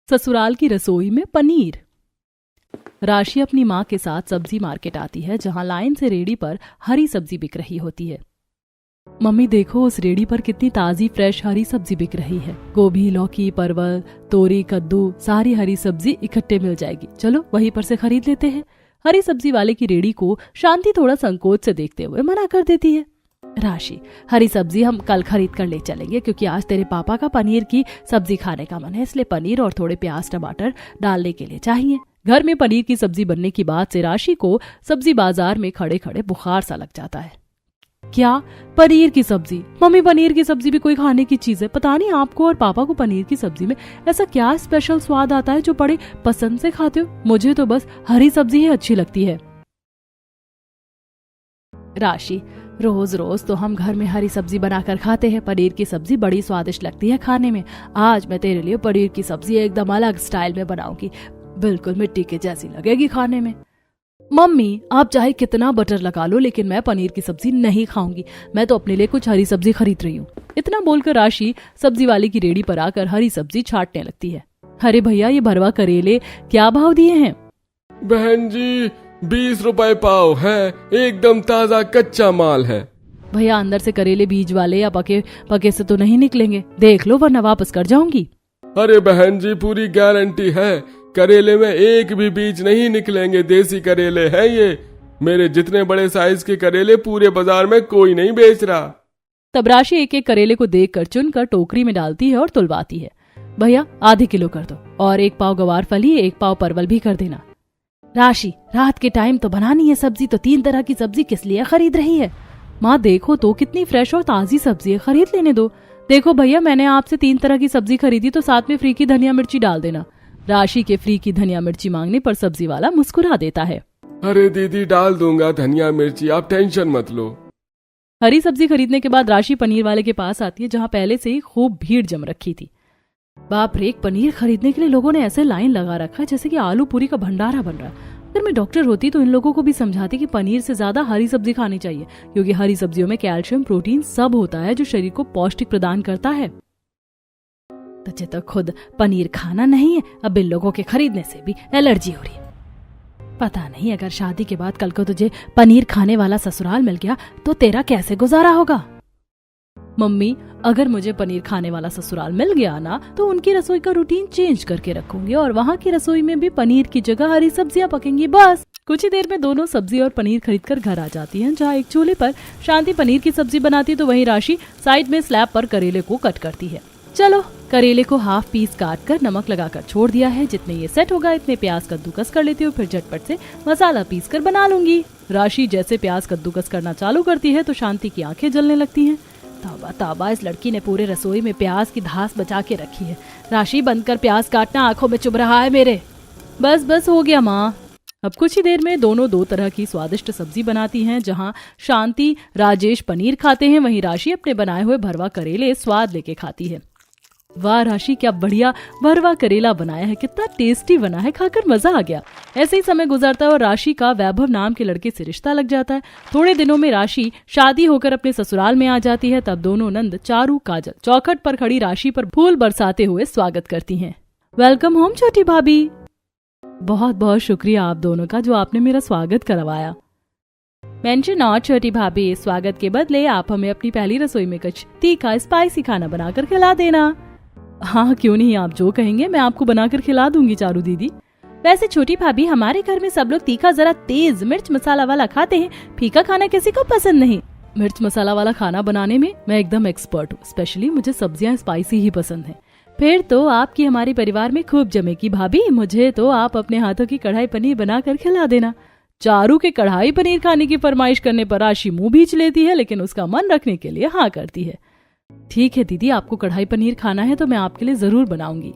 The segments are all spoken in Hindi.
ससुराल की रसोई में पनीर। राशि अपनी माँ के साथ सब्जी मार्केट आती है, जहाँ लाइन से रेडी पर हरी सब्जी बिक रही होती है। मम्मी देखो, उस रेडी पर कितनी ताजी फ्रेश हरी सब्जी बिक रही है। गोभी, लौकी, परवल, तोरी, कद्दू, सारी हरी सब्जी इकट्ठे मिल जाएगी। चलो वहीं पर से खरीद लेते हैं। हरी सब्जी वाले की रेडी को शांति थोड़ा संकोच से देखते हुए मना कर देती है। राशि, हरी सब्जी हम कल खरीद कर ले चलेंगे, क्योंकि आज तेरे पापा का पनीर की सब्जी खाने का मन है, इसलिए पनीर और थोड़े प्याज टमाटर डालने के लिए चाहिए। घर में पनीर की सब्जी बनने की बात से राशि को सब्जी बाजार में खड़े खड़े बुखार सा लग जाता है। क्या पनीर की सब्जी? मम्मी, पनीर की सब्जी भी कोई खाने की चीज है? पता नहीं आपको और पापा को पनीर की सब्जी में ऐसा क्या स्पेशल स्वाद आता है जो बड़े पसंद से खाते हो। मुझे तो बस हरी सब्जी ही अच्छी लगती है। राशि, रोज रोज तो हम घर में हरी सब्जी बनाकर खाते हैं। पनीर की सब्जी बड़ी स्वादिष्ट लगती है खाने में। आज मैं तेरे लिए पनीर की सब्जी एकदम अलग स्टाइल में बनाऊंगी, बिल्कुल मिट्टी के जैसी लगेगी खाने में। मम्मी, आप चाहे कितना बटर लगा लो, लेकिन मैं पनीर की सब्जी नहीं खाऊंगी। मैं तो अपने लिए कुछ हरी सब्जी खरीद रही हूँ। इतना बोलकर राशि सब्जी वाले की रेडी पर आकर हरी सब्जी छांटने लगती है। अरे भैया, ये भरवा करेले क्या भाव दिए हैं? बहन जी, 20 रुपए पाव है, एकदम ताजा कच्चा माल है। भैया, अंदर से करेले बीज वाले या पके से तो नहीं निकलेंगे, देख लो वरना वापस कर जाऊंगी। अरे बहन जी, पूरी गारंटी है, करेले में एक भी बीज नहीं निकलेंगे। देसी करेले हैं ये। मेरे जितने बड़े साइज के करेले पूरे बाजार में कोई नहीं बेच रहा। तब राशि एक एक करेले को देखकर चुनकर टोकरी में डालती है और तुलवाती है। भैया, आधे किलो कर दो, और 1 पाव गवार फली, 1 पाव परवल भी कर देना। राशि, रात के टाइम तो बनानी है सब्जी, तो 3 तरह की सब्जी किस लिए खरीद रही है? माँ देखो तो कितनी फ्रेश और ताजी सब्जी है, खरीद लेने दो। देखो भैया, मैंने आपसे 3 तरह की सब्जी खरीदी, तो साथ में फ्री की धनिया मिर्ची डाल देना। राशि के फ्री की धनिया मिर्ची मांगने पर सब्जी वाला मुस्कुरा देता है। अरे दीदी, डाल दूंगा धनिया मिर्ची, आप टेंशन मत लो। हरी सब्जी खरीदने के बाद राशि पनीर वाले के पास आती है, जहाँ पहले से ही खूब भीड़ जम रखी थी। बाप रे, पनीर खरीदने के लिए लोगों ने ऐसे लाइन लगा रखा है जैसे कि आलू पूरी का भंडारा बन रहा है। अगर मैं डॉक्टर होती तो इन लोगों को भी समझाती कि पनीर से ज्यादा हरी सब्जी खानी चाहिए, क्योंकि हरी सब्जियों में कैल्शियम, प्रोटीन सब होता है जो शरीर को पौष्टिक प्रदान करता है। तुझे तो खुद पनीर खाना नहीं है, अब इन लोगों के खरीदने से भी एलर्जी हो रही है। पता नहीं, अगर शादी के बाद कल को तुझे पनीर खाने वाला ससुराल मिल गया तो तेरा कैसे गुजारा होगा। मम्मी, अगर मुझे पनीर खाने वाला ससुराल मिल गया ना, तो उनकी रसोई का रूटीन चेंज करके रखूंगी, और वहाँ की रसोई में भी पनीर की जगह हरी सब्जियां पकेंगी। बस कुछ ही देर में दोनों सब्जी और पनीर खरीदकर घर आ जाती हैं, जहाँ एक चूल्हे पर शांति पनीर की सब्जी बनाती, तो वहीं राशि साइड में स्लैब पर करेले को कट करती है। चलो, करेले को हाफ पीस काट कर नमक लगाकर छोड़ दिया है। जितने ये सेट होगा इतने प्याज कद्दूकस कर लेती हूँ, फिर झटपट से मसाला पीस कर बना लूंगी। राशि जैसे प्याज कद्दूकस करना चालू करती है तो शांति की आंखें जलने लगती हैं। तौबा तौबा, इस लड़की ने पूरे रसोई में प्याज की धास बचा के रखी है। राशि, बंद कर प्याज काटना, आंखों में चुभ रहा है मेरे। बस बस हो गया माँ। अब कुछ ही देर में दोनों 2 तरह की स्वादिष्ट सब्जी बनाती हैं, जहाँ शांति राजेश पनीर खाते हैं, वहीं राशि अपने बनाए हुए भरवा करेले स्वाद लेके खाती है। वाह राशि, क्या बढ़िया भरवा करेला बनाया है, कितना टेस्टी बना है, खाकर मजा आ गया। ऐसे ही समय गुजरता है और राशि का वैभव नाम के लड़के से रिश्ता लग जाता है। थोड़े दिनों में राशि शादी होकर अपने ससुराल में आ जाती है। तब दोनों नंद चारू काजल चौखट पर खड़ी राशि पर फूल बरसाते हुए स्वागत करती हैं। वेलकम होम छोटी भाभी। बहुत बहुत शुक्रिया आप दोनों का, जो आपने मेरा स्वागत करवाया। मेंशन नॉट छोटी भाभी, स्वागत के बदले आप हमें अपनी पहली रसोई में कुछ तीखा स्पाइसी खाना बनाकर खिला देना। हाँ, क्यों नहीं, आप जो कहेंगे मैं आपको बनाकर खिला दूंगी चारू दीदी। वैसे छोटी भाभी, हमारे घर में सब लोग तीखा जरा तेज मिर्च मसाला वाला खाते हैं, फीका खाना किसी को पसंद नहीं। मिर्च मसाला वाला खाना बनाने में मैं एकदम एक्सपर्ट हूँ, स्पेशली मुझे सब्जियां स्पाइसी ही पसंद है। फिर तो आपकी हमारे परिवार में खूब जमेगी भाभी। मुझे तो आप अपने हाथों की कढ़ाई पनीर बनाकर खिला देना। चारू के कढ़ाई पनीर खाने की फरमाइश करने पर राशि मुंह भींच लेती है, लेकिन उसका मन रखने के लिए हाँ करती है। ठीक है दीदी, आपको कढ़ाई पनीर खाना है तो मैं आपके लिए जरूर बनाऊंगी।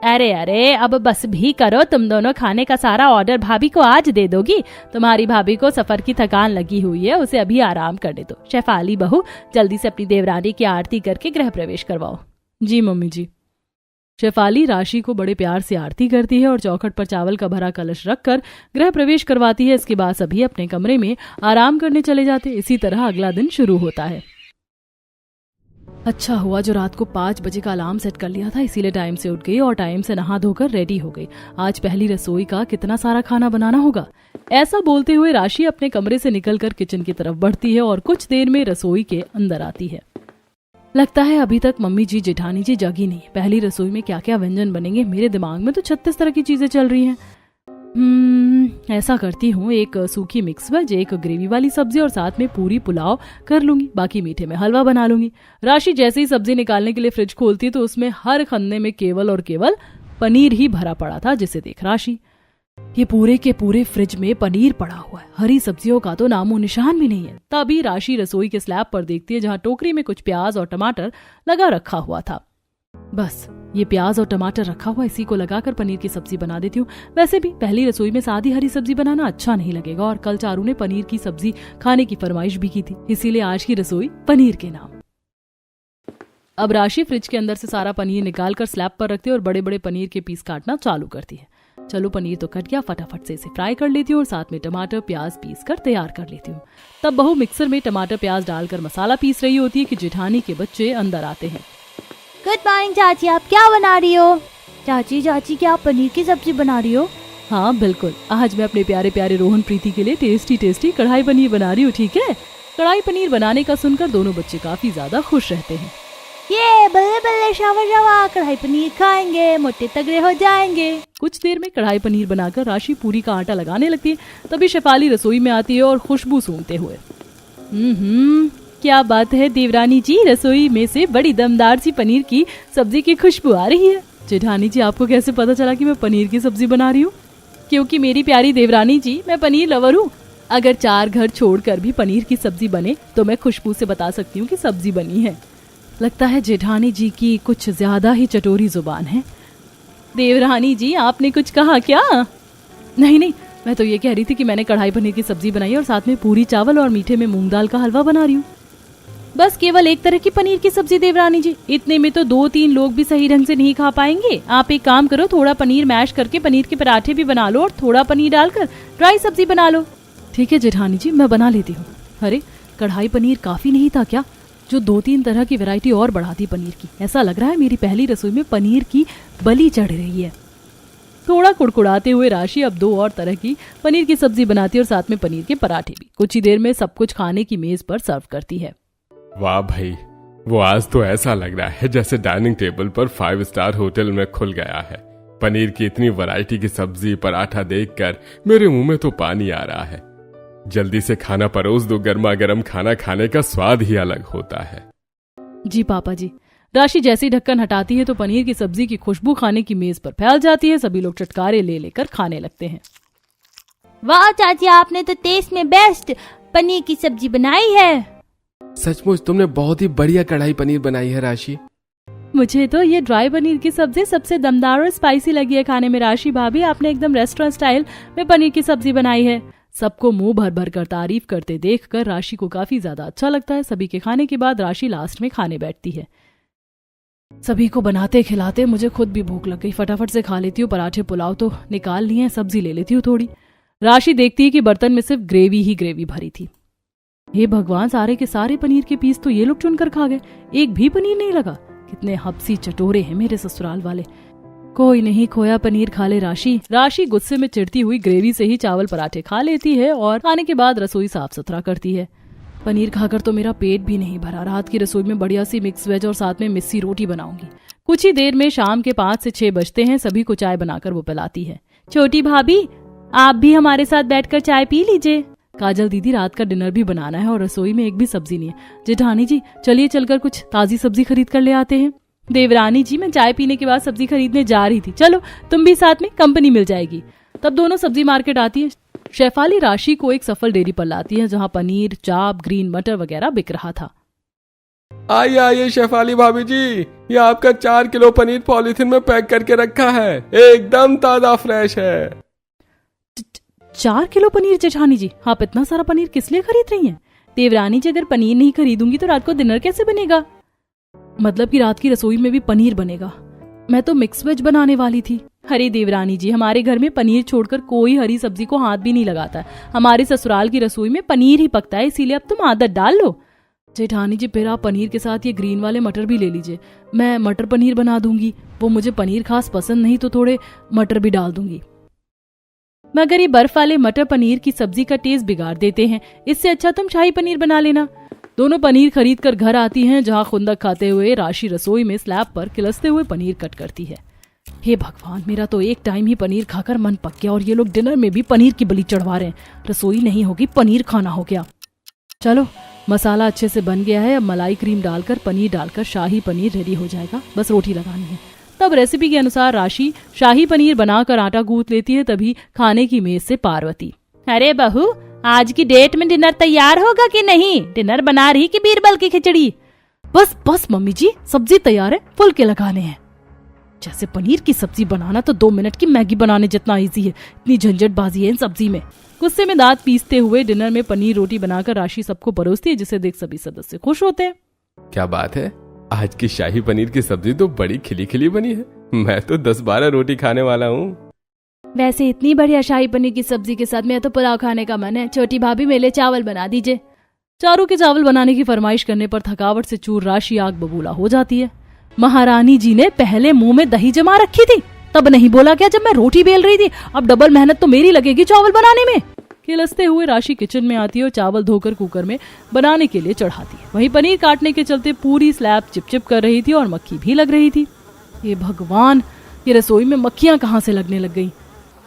अरे अरे, अब बस भी करो, तुम दोनों खाने का सारा ऑर्डर भाभी को आज दे दोगी। तुम्हारी भाभी को सफर की थकान लगी हुई है, उसे अभी आराम करने दो। शेफाली बहू, जल्दी से अपनी देवरानी की आरती करके गृह प्रवेश करवाओ। जी मम्मी जी। शेफाली राशि को बड़े प्यार से आरती करती है और चौखट पर चावल का भरा कलश रखकर गृह प्रवेश करवाती है। इसके बाद सभी अपने कमरे में आराम करने चले जाते। इसी तरह अगला दिन शुरू होता है। अच्छा हुआ जो रात को 5 बजे का अलार्म सेट कर लिया था, इसीलिए टाइम से उठ गई और टाइम से नहा धोकर रेडी हो गई। आज पहली रसोई का कितना सारा खाना बनाना होगा। ऐसा बोलते हुए राशि अपने कमरे से निकलकर किचन की तरफ बढ़ती है और कुछ देर में रसोई के अंदर आती है। लगता है अभी तक मम्मी जी जेठानी जी जगी नहीं। पहली रसोई में क्या क्या व्यंजन बनेंगे, मेरे दिमाग में तो 36 तरह की चीजें चल रही हैं। ऐसा करती हूँ, एक सूखी मिक्स वेज, एक ग्रेवी वाली सब्जी और साथ में पूरी पुलाव कर लूंगी, बाकी मीठे में हलवा बना लूंगी। राशि जैसे ही सब्जी निकालने के लिए फ्रिज खोलती है तो उसमें हर खन्ने में केवल और केवल पनीर ही भरा पड़ा था, जिसे देख राशि, ये पूरे के पूरे फ्रिज में पनीर पड़ा हुआ है, हरी सब्जियों का तो नामो निशान भी नहीं है। तभी राशि रसोई के स्लैब पर देखती है जहाँ टोकरी में कुछ प्याज और टमाटर लगा रखा हुआ था। बस ये प्याज और टमाटर रखा हुआ, इसी को लगाकर पनीर की सब्जी बना देती हूँ। वैसे भी पहली रसोई में सादी हरी सब्जी बनाना अच्छा नहीं लगेगा और कल चारू ने पनीर की सब्जी खाने की फरमाइश भी की थी, इसीलिए आज की रसोई पनीर के नाम। अब राशि फ्रिज के अंदर से सारा पनीर निकालकर स्लैब पर रखती है और बड़े बड़े पनीर के पीस काटना चालू करती है। चलो पनीर तो कट गया, फटाफट से इसे फ्राई कर लेती हूँ और साथ में टमाटर प्याज पीस कर तैयार कर लेती हूँ। तब बहू मिक्सर में टमाटर प्याज डालकर मसाला पीस रही होती है कि जेठानी के बच्चे अंदर आते हैं। गुड मॉर्निंग चाची, आप क्या बना रही हो? चाची क्या आप पनीर की सब्जी बना रही हो? हाँ बिल्कुल, आज मैं अपने प्यारे प्यारे रोहन प्रीति के लिए टेस्टी टेस्टी कढ़ाई पनीर बना रही हूँ, ठीक है? कढ़ाई पनीर बनाने का सुनकर दोनों बच्चे काफी ज्यादा खुश रहते हैं। ये बल्ले बल्ले शावा कढ़ाई पनीर खाएंगे, मोटे तगड़े हो जाएंगे। कुछ देर में कढ़ाई पनीर बनाकर राशि पूरी का आटा लगाने लगती है। तभी शेफाली रसोई में आती है और खुशबू सूंघते हुए, क्या बात है देवरानी जी, रसोई में से बड़ी दमदार सी पनीर की सब्जी की खुशबू आ रही है। जेठानी जी, आपको कैसे पता चला कि मैं पनीर की सब्जी बना रही हूँ? क्योंकि मेरी प्यारी देवरानी जी, मैं पनीर लवर हूँ। अगर 4 घर छोड़कर भी पनीर की सब्जी बने तो मैं खुशबू से बता सकती हूँ कि सब्जी बनी है। लगता है जेठानी जी की कुछ ज्यादा ही चटोरी जुबान है। देवरानी जी, आपने कुछ कहा क्या? नहीं, मैं तो ये कह रही थी कि मैंने कढ़ाई पनीर की सब्जी बनाई और साथ में पूरी चावल और मीठे में मूंग दाल का हलवा बना रही हूँ। बस केवल एक तरह की पनीर की सब्जी देवरानी जी, इतने में तो 2-3 लोग भी सही ढंग से नहीं खा पाएंगे। आप एक काम करो, थोड़ा पनीर मैश करके पनीर के पराठे भी बना लो और थोड़ा पनीर डालकर ड्राई सब्जी बना लो। ठीक है जेठानी जी, मैं बना लेती हूँ। अरे कढ़ाई पनीर काफी नहीं था क्या, जो 2-3 तरह की वैरायटी और बढ़ाती पनीर की? ऐसा लग रहा है मेरी पहली रसोई में पनीर की बलि चढ़ रही है। थोड़ा कुड़कुड़ाते हुए राशि अब 2 और तरह की पनीर की सब्जी बनाती है और साथ में पनीर के पराठे भी। कुछ ही देर में सब कुछ खाने की मेज पर सर्व करती है। वाह भाई, वो आज तो ऐसा लग रहा है जैसे डाइनिंग टेबल पर 5 स्टार होटल में खुल गया है। पनीर की इतनी वैरायटी की सब्जी पराठा देखकर मेरे मुंह में तो पानी आ रहा है। जल्दी से खाना परोस दो, गर्मा गर्म खाना खाने का स्वाद ही अलग होता है। जी पापा जी। राशि जैसे ही ढक्कन हटाती है तो पनीर की सब्जी की खुशबू खाने की मेज पर फैल जाती है। सभी लोग चटकारे ले लेकर खाने लगते हैं। वाह चाची, आपने तो टेस्ट में बेस्ट पनीर की सब्जी बनाई है। सचमुच तुमने बहुत ही बढ़िया कढ़ाई पनीर बनाई है राशि। मुझे तो ये ड्राई पनीर की सब्जी सबसे दमदार और स्पाइसी लगी है खाने में। राशि भाभी, आपने एकदम रेस्टोरेंट स्टाइल में पनीर की सब्जी बनाई है। सबको मुंह भर भर कर तारीफ करते देखकर राशि को काफी ज्यादा अच्छा लगता है। सभी के खाने के बाद राशि लास्ट में खाने बैठती है। सभी को बनाते खिलाते मुझे खुद भी भूख लग गई। फटाफट से खा लेती हूँ। पराठे पुलाव तो निकाल लिए, सब्जी ले लेती हूँ थोड़ी। राशि देखती है कि बर्तन में सिर्फ ग्रेवी ही ग्रेवी भरी थी। हे भगवान, सारे के सारे पनीर के पीस तो ये लोग चुनकर खा गए, एक भी पनीर नहीं लगा। कितने हब्सी चटोरे हैं मेरे ससुराल वाले। कोई नहीं, खोया पनीर खा ले राशि। राशि गुस्से में चिढ़ती हुई ग्रेवी से ही चावल पराठे खा लेती है और खाने के बाद रसोई साफ सुथरा करती है। पनीर खाकर तो मेरा पेट भी नहीं भरा। रात की रसोई में बढ़िया सी मिक्स वेज और साथ में मिस्सी रोटी बनाऊंगी। कुछ ही देर में शाम के 5 से 6 बजते हैं। सभी को चाय बनाकर वो पिलाती है। छोटी भाभी, आप भी हमारे साथ बैठकर चाय पी लीजिए। काजल दीदी, रात का डिनर भी बनाना है और रसोई में एक भी सब्जी नहीं है। जेठानी जी, चलिए चलकर कुछ ताजी सब्जी खरीद कर ले आते हैं। देवरानी जी, मैं चाय पीने के बाद सब्जी खरीदने जा रही थी, चलो तुम भी साथ में, कंपनी मिल जाएगी। तब दोनों सब्जी मार्केट आती है। शेफाली राशि को एक सफल डेयरी पर लाती है जहाँ पनीर, चाप, ग्रीन मटर वगैरह बिक रहा था। आइए आइए शेफाली भाभी जी, ये आपका 4 किलो पनीर पॉलीथिन में पैक करके रखा है, एकदम ताजा फ्रेश है। 4 किलो पनीर जेठानी जी? आप इतना सारा पनीर किस लिए खरीद रही हैं? देवरानी जी, अगर पनीर नहीं खरीदूंगी तो रात को डिनर कैसे बनेगा? मतलब कि रात की रसोई में भी पनीर बनेगा? मैं तो मिक्स वेज बनाने वाली थी। अरे देवरानी जी, हमारे घर में पनीर छोड़कर कोई हरी सब्जी को हाथ भी नहीं लगाता है। हमारे ससुराल की रसोई में पनीर ही पकता है, इसीलिए अब तुम आदत डाल लो। जेठानी जी फिर आप पनीर के साथ ये ग्रीन वाले मटर भी ले लीजिए, मैं मटर पनीर बना दूंगी। वो मुझे पनीर खास पसंद नहीं तो थोड़े मटर भी डाल दूंगी। मगर ये बर्फ वाले मटर पनीर की सब्जी का टेस्ट बिगाड़ देते हैं, इससे अच्छा तुम शाही पनीर बना लेना। दोनों पनीर खरीद कर घर आती हैं, जहाँ खुंदक खाते हुए राशि रसोई में स्लैब पर किलसते हुए पनीर कट करती है। हे भगवान, मेरा तो एक टाइम ही पनीर खाकर मन पक गया और ये लोग डिनर में भी पनीर की बलि चढ़वा रहे हैं। रसोई नहीं होगी, पनीर खाना हो गया। चलो, मसाला अच्छे से बन गया है, अब मलाई क्रीम डालकर पनीर डालकर शाही पनीर रेडी हो जाएगा, बस रोटी लगानी है। तब रेसिपी के अनुसार राशि शाही पनीर बनाकर आटा गूंथ लेती है। तभी खाने की मेज से पार्वती, अरे बहू, आज की डेट में डिनर तैयार होगा कि नहीं? डिनर बना रही कि बीरबल की खिचड़ी? बस बस मम्मी जी, सब्जी तैयार है, फुलके लगाने हैं। जैसे पनीर की सब्जी बनाना तो 2 मिनट की मैगी बनाने जितना इजी है, इतनी झंझटबाजी है इन सब्जी में। गुस्से में दांत पीसते हुए डिनर में पनीर रोटी बनाकर राशि सबको परोसती है, जिसे देख सभी सदस्य खुश होते हैं। क्या बात है, आज की शाही पनीर की सब्जी तो बड़ी खिली खिली बनी है। मैं तो 10-12 रोटी खाने वाला हूँ। वैसे इतनी बढ़िया शाही पनीर की सब्जी के साथ मेरा तो पुलाव खाने का मन है। छोटी भाभी मेरे लिए चावल बना दीजिए। चारों के चावल बनाने की फरमाइश करने पर थकावट से चूर राशि आग बबूला हो जाती है। महारानी जी ने पहले मुंह में दही जमा रखी थी, तब नहीं बोला क्या जब मैं रोटी बेल रही थी? अब डबल मेहनत तो मेरी लगेगी चावल बनाने में। किलसते हुए राशि किचन में आती है और चावल धोकर कुकर में बनाने के लिए चढ़ाती है। वहीं पनीर काटने के चलते पूरी स्लैब चिपचिप कर रही थी और मक्खी भी लग रही थी। ये भगवान, ये रसोई में मक्खियां कहाँ से लगने लग गई?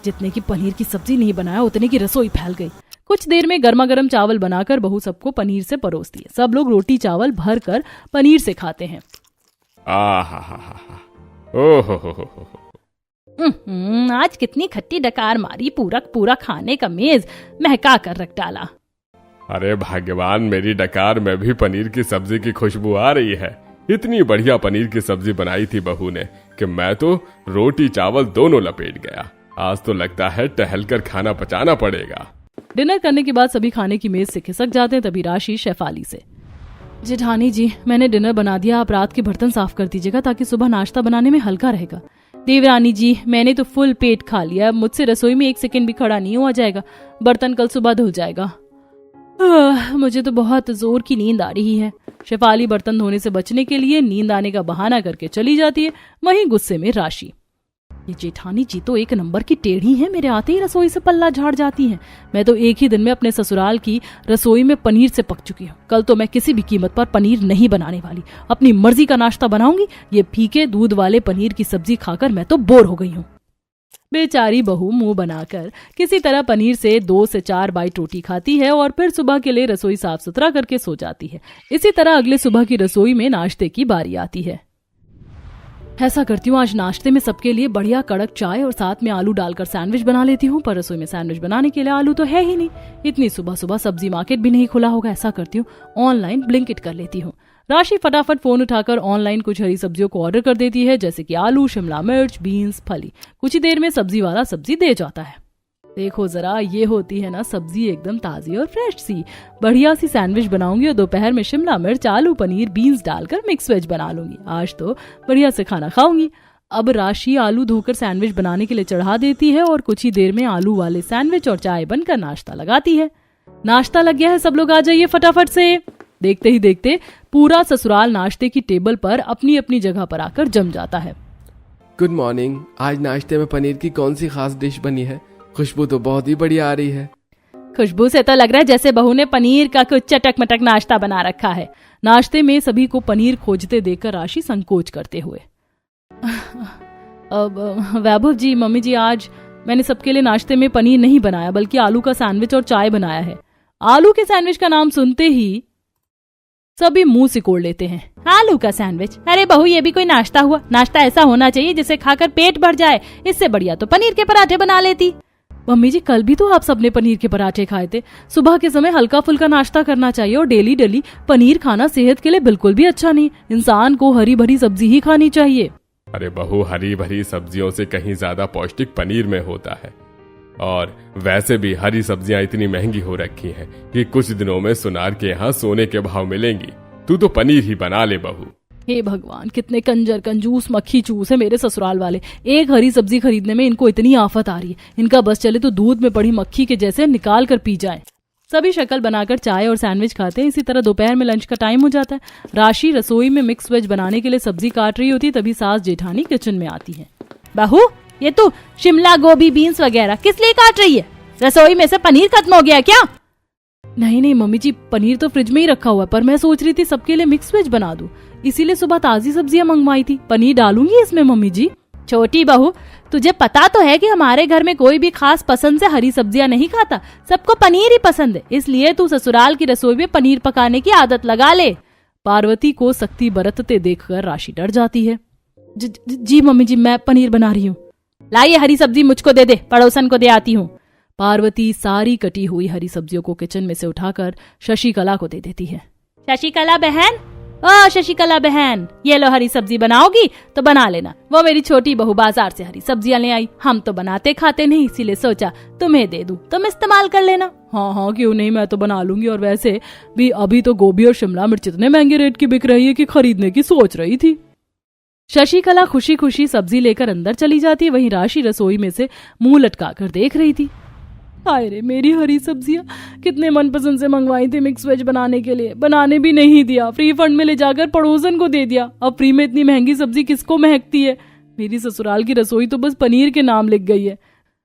जितने की पनीर की सब्जी नहीं बनाया उतने की रसोई फैल गई। कुछ देर में गर्मा गर्म चावल बनाकर बहू सबको पनीर से परोसती है। सब लोग रोटी चावल भर कर पनीर से खाते हैं। आज कितनी खट्टी डकार मारी, पूरा खाने का मेज महका कर रख डाला। अरे भगवान, मेरी डकार में भी पनीर की सब्जी की खुशबू आ रही है। इतनी बढ़िया पनीर की सब्जी बनाई थी बहू ने कि मैं तो रोटी चावल दोनों लपेट गया। आज तो लगता है टहलकर खाना पचाना पड़ेगा। डिनर करने के बाद सभी खाने की मेज से खिसक जाते हैं। तभी राशि शेफाली से, जेठानी जी, मैंने डिनर बना दिया, आप रात के बर्तन साफ कर दीजिएगा ताकि सुबह नाश्ता बनाने में हल्का रहेगा। देवरानी जी, मैंने तो फुल पेट खा लिया, मुझसे रसोई में 1 सेकंड भी खड़ा नहीं हुआ जाएगा। बर्तन कल सुबह धुल जाएगा। मुझे तो बहुत जोर की नींद आ रही है। शेफाली बर्तन धोने से बचने के लिए नींद आने का बहाना करके चली जाती है। वहीं गुस्से में राशि, ये जेठानी जी तो एक नंबर की टेढ़ी है, मेरे आते ही रसोई से पल्ला झाड़ जाती हैं। मैं तो एक ही दिन में अपने ससुराल की रसोई में पनीर से पक चुकी हूँ। कल तो मैं किसी भी कीमत पर पनीर नहीं बनाने वाली, अपनी मर्जी का नाश्ता बनाऊंगी। ये फीके दूध वाले पनीर की सब्जी खाकर मैं तो बोर हो गई हूँ। बेचारी बहू मुंह बनाकर किसी तरह पनीर से 2 से 4 बाइट रोटी खाती है और फिर सुबह के लिए रसोई साफ सुथरा करके सो जाती है। इसी तरह अगले सुबह की रसोई में नाश्ते की बारी आती है। ऐसा करती हूँ, आज नाश्ते में सबके लिए बढ़िया कड़क चाय और साथ में आलू डालकर सैंडविच बना लेती हूँ। पर रसोई में सैंडविच बनाने के लिए आलू तो है ही नहीं। इतनी सुबह सुबह सब्जी मार्केट भी नहीं खुला होगा। ऐसा करती हूँ, ऑनलाइन ब्लिंकिट कर लेती हूँ। राशि फटाफट फोन उठाकर ऑनलाइन कुछ हरी सब्जियों को ऑर्डर कर देती है, जैसे कि आलू, शिमला मिर्च, बीन्स, फली। कुछ ही देर में सब्जी वाला सब्जी दे जाता है। देखो जरा, ये होती है ना सब्जी एकदम ताजी और फ्रेश सी। बढ़िया सी सैंडविच बनाऊंगी और दोपहर में शिमला मिर्च, आलू, पनीर, बीन्स डालकर मिक्स वेज बना लूंगी। आज तो बढ़िया से खाना खाऊंगी। अब राशि आलू धोकर सैंडविच बनाने के लिए चढ़ा देती है और कुछ ही देर में आलू वाले सैंडविच और चाय बनकर नाश्ता लगाती है। नाश्ता लग गया है, सब लोग आ जाइए फटाफट से। देखते ही देखते पूरा ससुराल नाश्ते की टेबल पर अपनी अपनी जगह पर आकर जम जाता है। Good morning. आज नाश्ते में पनीर की कौन सी खास डिश बनी है? खुशबू तो बहुत ही बढ़िया आ रही है। खुशबू से तो लग रहा है जैसे बहू ने पनीर का कुछ चटक मटक नाश्ता बना रखा है। नाश्ते में सभी को पनीर खोजते देखकर राशि संकोच करते हुए, अब वैभव जी, मम्मी जी, आज मैंने सबके लिए नाश्ते में पनीर नहीं बनाया बल्कि आलू का सैंडविच और चाय बनाया है। आलू के सैंडविच का नाम सुनते ही सभी मुंह सिकोड़ लेते हैं। आलू का सैंडविच? अरे बहू, ये भी कोई नाश्ता हुआ? नाश्ता ऐसा होना चाहिए जिसे खाकर पेट भर जाए। इससे बढ़िया तो पनीर के पराठे बना लेती। मम्मी जी, कल भी तो आप सबने पनीर के पराठे खाए थे। सुबह के समय हल्का फुल्का नाश्ता करना चाहिए और डेली डेली पनीर खाना सेहत के लिए बिल्कुल भी अच्छा नहीं। इंसान को हरी भरी सब्जी ही खानी चाहिए। अरे बहू, हरी भरी सब्जियों से कहीं ज्यादा पौष्टिक पनीर में होता है। और वैसे भी हरी सब्जियां इतनी महंगी हो रखी हैं कि कुछ दिनों में सुनार के यहाँ सोने के भाव मिलेंगी। तू तो पनीर ही बना ले बहू। हे भगवान, कितने कंजर कंजूस मक्खी चूस है मेरे ससुराल वाले। एक हरी सब्जी खरीदने में इनको इतनी आफत आ रही है। इनका बस चले तो दूध में पड़ी मक्खी के जैसे निकाल कर पी जाएं। सभी शक्ल बनाकर चाय और सैंडविच खाते हैं। इसी तरह दोपहर में लंच का टाइम हो जाता है। राशि रसोई में मिक्स वेज बनाने के लिए सब्जी काट रही होती, तभी सास जेठानी किचन में आती है। बहू, ये तू शिमला गोभी बीन्स वगैरह किस लिए काट रही है? रसोई में से पनीर खत्म हो गया क्या? नहीं मम्मी जी, पनीर तो फ्रिज में ही रखा हुआ है, पर मैं सोच रही थी सबके लिए मिक्स वेज बना दूं, इसीलिए सुबह ताजी सब्जियां मंगवाई थी। पनीर डालूंगी इसमें मम्मी जी। छोटी बहू, तुझे पता तो है कि हमारे घर में कोई भी खास पसंद से हरी सब्जियां नहीं खाता, सबको पनीर ही पसंद है, इसलिए तू ससुराल की रसोई में पनीर पकाने की आदत लगा ले। पार्वती को सख्ती बरतते देखकर राशि डर जाती है। जी मम्मी जी, मैं पनीर बना रही हूँ। लाई हरी सब्जी मुझको दे दे, पड़ोसन को दे आती हूँ। पार्वती सारी कटी हुई हरी सब्जियों को किचन में से उठाकर शशिकला को दे देती है। शशिकला बहन, ओ शशिकला बहन, ये लो हरी सब्जी बनाओगी तो बना लेना। वो मेरी छोटी बहू बाजार से हरी सब्जियां ले आई, हम तो बनाते खाते नहीं, इसीलिए सोचा तुम्हें दे दूं, तुम इस्तेमाल कर लेना। हाँ क्यों नहीं, मैं तो बना लूंगी। और वैसे भी अभी तो गोभी और शिमला मिर्च इतने महंगे रेट की बिक रही है कि खरीदने की सोच रही थी। शशिकला खुशी खुशी सब्जी लेकर अंदर चली जाती। वहीं राशि रसोई में से मुंह लटकाकर देख रही थी। हाय रे, मेरी हरी सब्जियां कितने मनपसंद से मंगवाई थी मिक्स वेज बनाने के लिए, बनाने भी नहीं दिया, फ्री फंड में ले जाकर पड़ोसन को दे दिया। अब फ्री में इतनी महंगी सब्जी किसको महकती है। मेरी ससुराल की रसोई तो बस पनीर के नाम लिख गई है।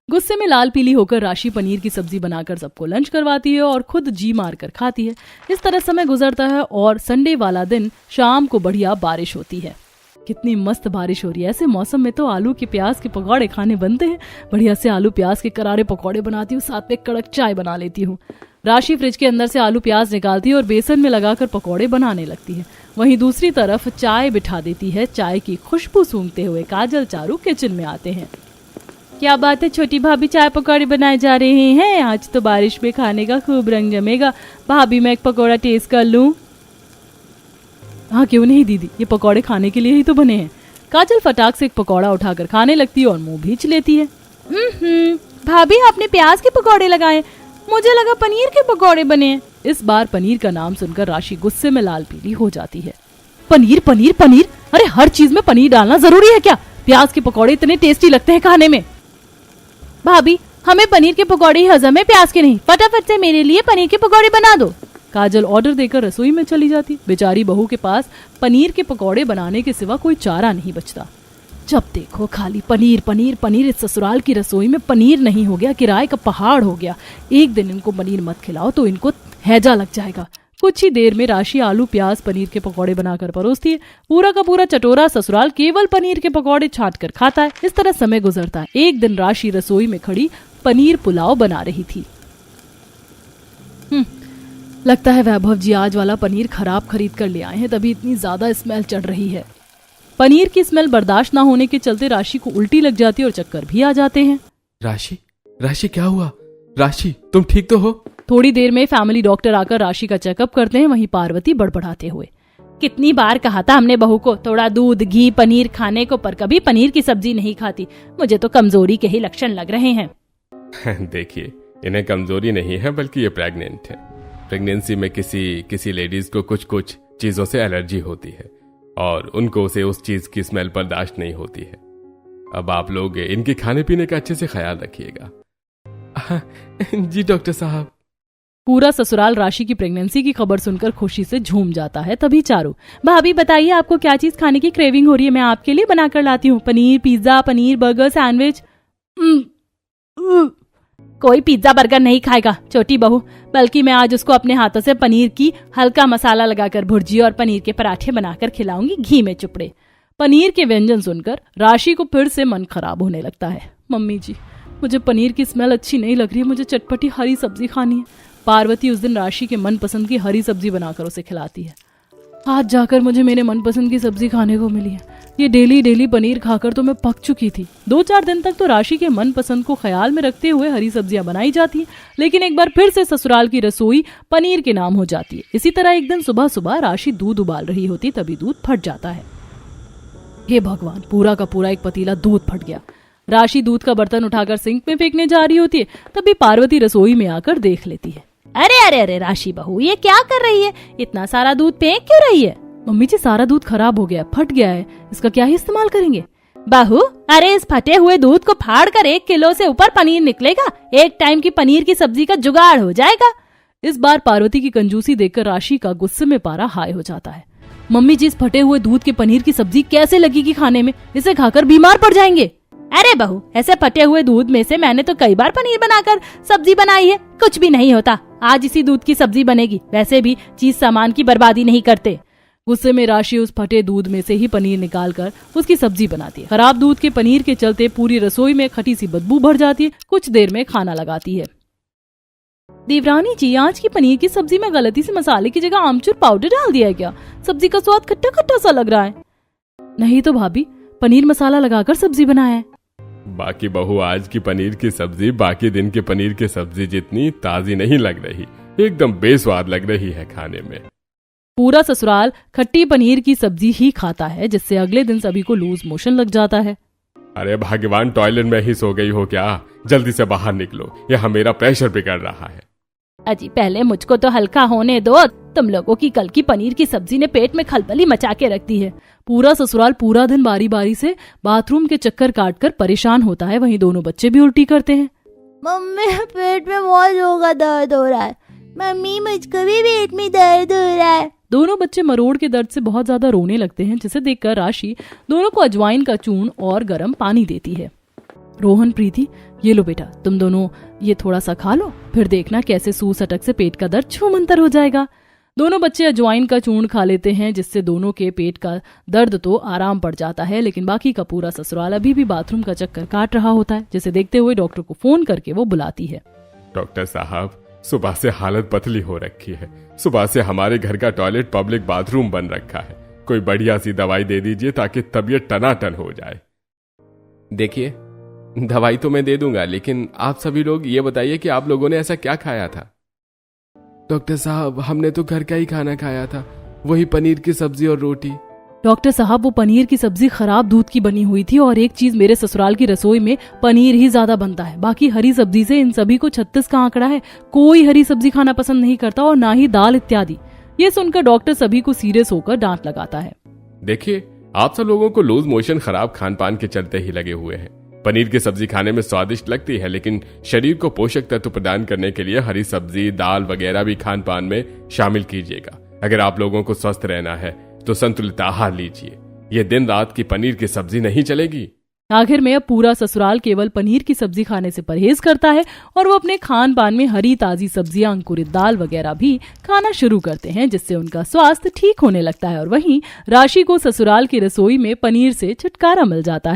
गुस्से में लाल पीली होकर राशि पनीर की सब्जी बनाकर सबको लंच करवाती है और खुद जी मारकर खाती है। इस तरह समय गुजरता है और संडे वाला दिन शाम को बढ़िया बारिश होती है। कितनी मस्त बारिश हो रही है। ऐसे मौसम में तो आलू के प्याज के पकौड़े खाने बनते हैं। बढ़िया से आलू प्याज के करारे पकौड़े बनाती हूँ, साथ में कड़क चाय बना लेती हूँ। राशि फ्रिज के अंदर से आलू प्याज निकालती है और बेसन में लगाकर पकौड़े बनाने लगती है। वहीं दूसरी तरफ चाय बिठा देती है। चाय की खुशबू सूंघते हुए काजल चारू किचन में आते हैं। क्या बात है छोटी भाभी, चाय पकौड़े बनाए जा रहे हैं? आज तो बारिश में खाने का खूब रंग जमेगा। भाभी, मैं एक पकौड़ा टेस्ट कर लूं? हाँ क्यों नहीं दीदी, ये पकौड़े खाने के लिए ही तो बने हैं। काजल फटाक से एक पकौड़ा उठाकर खाने लगती है और मुंह भींच लेती है। भाभी, आपने प्याज के पकौड़े लगाए, मुझे लगा पनीर के पकौड़े बने हैं। इस बार पनीर का नाम सुनकर राशि गुस्से में लाल पीली हो जाती है। पनीर पनीर पनीर, अरे हर चीज में पनीर डालना जरूरी है क्या? प्याज के पकौड़े इतने टेस्टी लगते हैं खाने में। भाभी, हमें पनीर के पकौड़े ही हजम है, प्याज के नहीं। फटाफट से मेरे लिए पनीर के पकौड़े बना दो। काजल ऑर्डर देकर रसोई में चली जाती। बेचारी बहू के पास पनीर के पकौड़े बनाने के सिवा कोई चारा नहीं बचता। जब देखो खाली पनीर पनीर पनीर। इस ससुराल की रसोई में पनीर नहीं हो गया किराए का पहाड़ हो गया। एक दिन इनको पनीर मत खिलाओ तो इनको हैजा लग जाएगा। कुछ ही देर में राशि आलू प्याज पनीर के पकौड़े बनाकर परोसती है। पूरा का पूरा चटोरा ससुराल केवल पनीर के पकौड़े छांट कर खाता है। इस तरह समय गुजरता है। एक दिन राशि रसोई में खड़ी पनीर पुलाव बना रही थी। लगता है वैभव जी आज वाला पनीर खराब खरीद कर ले आए हैं, तभी इतनी ज्यादा स्मेल चढ़ रही है। पनीर की स्मेल बर्दाश्त ना होने के चलते राशि को उल्टी लग जाती है और चक्कर भी आ जाते हैं। राशि क्या हुआ? राशि, तुम ठीक तो हो? थोड़ी देर में फैमिली डॉक्टर आकर राशि का चेकअप करते हैं। वहीं पार्वती बड़बड़ाते हुए, कितनी बार कहा था हमने बहू को थोड़ा दूध घी पनीर खाने को, पर कभी पनीर की सब्जी नहीं खाती। मुझे तो कमजोरी के ही लक्षण लग रहे हैं। देखिए, इन्हें कमजोरी नहीं है बल्कि ये प्रेग्नेंट है। प्रेगनेंसी में किसी लेडीज को कुछ चीजों से एलर्जी होती है और उनको उसे उस चीज की स्मेल बर्दाश्त नहीं होती है। अब आप लोग इनके खाने पीने का अच्छे से ख्याल रखिएगा। जी डॉक्टर साहब। पूरा ससुराल राशि की प्रेगनेंसी की खबर सुनकर खुशी से झूम जाता है। तभी चारू, भाभी बताइए आपको क्या चीज खाने की क्रेविंग हो रही है, मैं आपके लिए बनाकर लाती हूँ। Paneer pizza, paneer burger, sandwich. कोई पिज्जा बर्गर नहीं खाएगा छोटी बहू, बल्कि मैं आज उसको अपने हाथों से पनीर की हल्का मसाला लगाकर भुर्जी और पनीर के पराठे बनाकर खिलाऊंगी, घी में चुपड़े। पनीर के व्यंजन सुनकर राशि को फिर से मन खराब होने लगता है। मम्मी जी, मुझे पनीर की स्मेल अच्छी नहीं लग रही है, मुझे चटपटी हरी सब्जी खानी है। पार्वती उस दिन राशि के मनपसंद की हरी सब्जी बनाकर उसे खिलाती है। आज जाकर मुझे मेरे मनपसंद की सब्जी खाने को मिली है। ये डेली पनीर खाकर तो मैं पक चुकी थी। 2-4 दिन तक तो राशि के मनपसंद को ख्याल में रखते हुए हरी सब्जियां बनाई जाती है, लेकिन एक बार फिर से ससुराल की रसोई पनीर के नाम हो जाती है। इसी तरह एक दिन सुबह सुबह राशि दूध उबाल रही होती, तभी दूध फट जाता है। हे भगवान, पूरा का पूरा एक पतीला दूध फट गया। राशि दूध का बर्तन उठाकर सिंक में फेंकने जा रही होती है, तभी पार्वती रसोई में आकर देख लेती है। अरे अरे अरे राशि बहू, ये क्या कर रही है? इतना सारा दूध फेंक क्यों रही है? मम्मी जी, सारा दूध खराब हो गया, फट गया है, इसका क्या ही इस्तेमाल करेंगे? बहू, अरे इस फटे हुए दूध को फाड़ कर 1 किलो से ऊपर पनीर निकलेगा। एक टाइम की पनीर की सब्जी का जुगाड़ हो जाएगा। इस बार पार्वती की कंजूसी देखकर राशि का गुस्से में पारा हाई हो जाता है। मम्मी जी, इस फटे हुए दूध के पनीर की सब्जी कैसे लगेगी खाने में? इसे खाकर बीमार पड़ जाएंगे। अरे बहू, ऐसे फटे हुए दूध में से मैंने तो कई बार पनीर बनाकर सब्जी बनाई है, कुछ भी नहीं होता। आज इसी दूध की सब्जी बनेगी। वैसे भी चीज सामान की बर्बादी नहीं करते। गुस्से में राशि उस फटे दूध में से ही पनीर निकालकर उसकी सब्जी बनाती है। खराब दूध के पनीर के चलते पूरी रसोई में खटी सी बदबू भर जाती है। कुछ देर में खाना लगाती है। देवरानी जी, आज की पनीर की सब्जी में गलती से मसाले की जगह आमचूर पाउडर डाल दिया है क्या? सब्जी का स्वाद खट्टा खट्टा सा लग रहा है। नहीं तो भाभी, पनीर मसाला लगाकर सब्जी बनाया है। बाकी बहू, आज की पनीर की सब्जी बाकी दिन के पनीर की सब्जी जितनी ताजी नहीं लग रही, एकदम बेस्वाद लग रही है खाने में। पूरा ससुराल खट्टी पनीर की सब्जी ही खाता है, जिससे अगले दिन सभी को लूज मोशन लग जाता है। अरे भगवान, टॉयलेट में ही सो गई हो क्या? जल्दी से बाहर निकलो, यह मेरा प्रेशर बिगड़ रहा है। अजी, पहले मुझको तो हल्का होने दो। तुम लोगों की कल की पनीर की सब्जी ने पेट में खलबली मचा के रख दी है। पूरा ससुराल पूरा दिन बारी बारी से बाथरूम के चक्कर काटकर परेशान होता है। वहीं दोनों बच्चे भी उल्टी करते हैं। मम्मी, पेट में बहुत जोर दर्द हो रहा है। मम्मी, मुझको भी पेट में दर्द हो रहा है। दोनों बच्चे मरोड़ के दर्द से बहुत ज्यादा रोने लगते हैं, जिसे देखकर राशि दोनों को अजवाइन का चूर्ण और गर्म पानी देती है। रोहन, प्रीति, ये लो बेटा, तुम दोनों ये थोड़ा सा खा लो, फिर देखना कैसे सूस अटक से पेट का दर्द छूमंतर हो जाएगा। दोनों बच्चे अजवाइन का चूर्ण खा लेते हैं, जिससे दोनों के पेट का दर्द तो आराम पड़ जाता है। लेकिन बाकी का पूरा ससुराल अभी भी बाथरूम का चक्कर काट रहा होता है, जिसे देखते हुए डॉक्टर को फोन करके वो बुलाती है। डॉक्टर साहब, सुबह से हालत पतली हो रखी है। सुबह से हमारे घर का टॉयलेट पब्लिक बाथरूम बन रखा है। कोई बढ़िया सी दवाई दे दीजिए ताकि तबीयत टनाटन हो जाए। देखिए, दवाई तो मैं दे दूंगा, लेकिन आप सभी लोग ये बताइए कि आप लोगों ने ऐसा क्या खाया था? डॉक्टर साहब, हमने तो घर का ही खाना खाया था, वही पनीर की सब्जी और रोटी। डॉक्टर साहब, वो पनीर की सब्जी खराब दूध की बनी हुई थी। और एक चीज, मेरे ससुराल की रसोई में पनीर ही ज्यादा बनता है। बाकी हरी सब्जी से इन सभी को 36 का आंकड़ा है। कोई हरी सब्जी खाना पसंद नहीं करता, और ना ही दाल इत्यादि। ये सुनकर डॉक्टर सभी को सीरियस होकर डांट लगाता है। देखिए, आप सब लोगों को लूज मोशन खराब खान पान के चलते ही लगे हुए हैं। पनीर की सब्जी खाने में स्वादिष्ट लगती है, लेकिन शरीर को पोषक तत्व प्रदान करने के लिए हरी सब्जी, दाल वगैरह भी खान पान में शामिल कीजिएगा। अगर आप लोगों को स्वस्थ रहना है तो संतुलित आहार लीजिए। ये दिन रात की पनीर की सब्जी नहीं चलेगी। आखिर में अब पूरा ससुराल केवल पनीर की सब्जी खाने से परहेज करता है, और वो अपने खान पान में हरी ताजी सब्जियां, अंकुरित दाल वगैरह भी खाना शुरू करते हैं, जिससे उनका स्वास्थ्य ठीक होने लगता है। और वहीं राशि को ससुराल की रसोई में पनीर से छुटकारा मिल जाता है।